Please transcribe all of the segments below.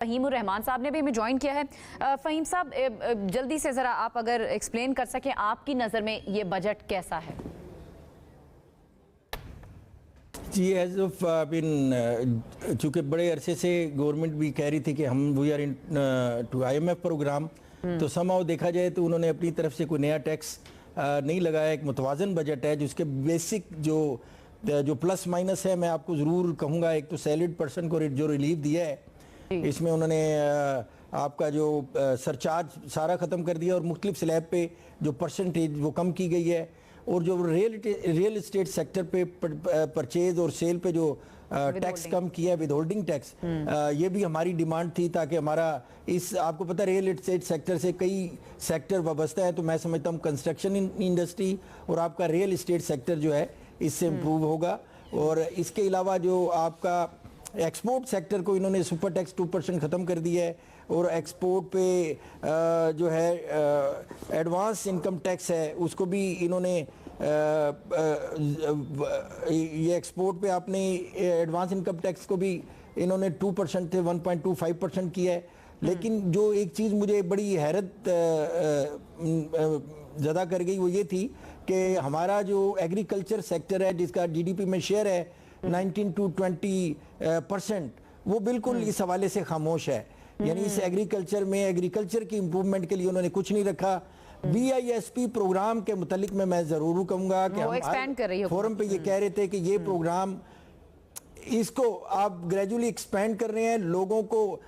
फ़हीम उर रहमान साहब ने भी हमें ज्वाइन किया है। फ़हीम साहब, जल्दी से ज़रा आप अगर एक्सप्लेन कर सकें, आपकी नज़र में ये बजट कैसा है? जी, एज ऑफ बिन चूँकि बड़े अरसे से गवर्नमेंट भी कह रही थी कि हम we are into IMF programme, तो समाओ देखा जाए तो उन्होंने अपनी तरफ से कोई नया टैक्स नहीं लगाया। एक मुतवाज़न बजट है जिसके बेसिक जो प्लस माइनस है मैं आपको ज़रूर कहूँगा। एक तो सैलरीड पर्सन को जो रिलीफ दिया है, इसमें उन्होंने आपका जो सरचार्ज सारा ख़त्म कर दिया और मुख्तलिफ स्लैब पे जो परसेंटेज वो कम की गई है, और जो रियल एस्टेट सेक्टर पे परचेज और सेल पे जो टैक्स कम किया है, विद होल्डिंग टैक्स, ये भी हमारी डिमांड थी ताकि हमारा आपको पता है रियल एस्टेट सेक्टर से कई सेक्टर वाबस्ता है, तो मैं समझता हूँ कंस्ट्रक्शन इंडस्ट्री और आपका रियल एस्टेट सेक्टर जो है इससे इम्प्रूव होगा। और इसके अलावा जो आपका एक्सपोर्ट सेक्टर को इन्होंने सुपर टैक्स 2% ख़त्म कर दिया है, और एक्सपोर्ट पे जो है एडवांस इनकम टैक्स है उसको भी इन्होंने ये एक्सपोर्ट पे आपने एडवांस इनकम टैक्स को भी इन्होंने 2% से 1.25% किया है। लेकिन जो एक चीज़ मुझे बड़ी हैरत ज़्यादा कर गई वो ये थी कि हमारा जो एग्रीकल्चर सेक्टर है जिसका GDP में शेयर है 19 to 20%, वो बिल्कुल इस हवाले से खामोश है। यानी इस एग्रीकल्चर में एग्रीकल्चर की इम्प्रूवमेंट के लिए उन्होंने कुछ नहीं रखा। BISP प्रोग्राम के मुतालिक मैं ज़रूर कहूँगा कि हम फोरम पे ये कह रहे थे कि ये प्रोग्राम इसको आप ग्रेजुअली एक्सपेंड कर रहे हैं, लोगों को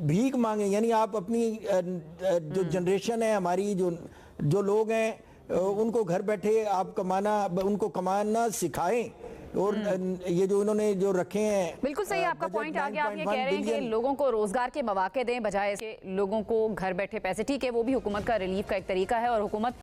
भीख मांगे, यानी आप अपनी जो जनरेशन है हमारी, जो लोग हैं उनको घर बैठे आप उनको कमाना सिखाएं। और ये जो इन्होंने जो रखे हैं, बिल्कुल सही, आपका पॉइंट आ गया। आप ये कह रहे हैं कि लोगों को रोजगार के मौके दें बजाय इसके लोगों को घर बैठे पैसे। ठीक है, वो भी हुकूमत का रिलीफ का एक तरीका है और हुकूमत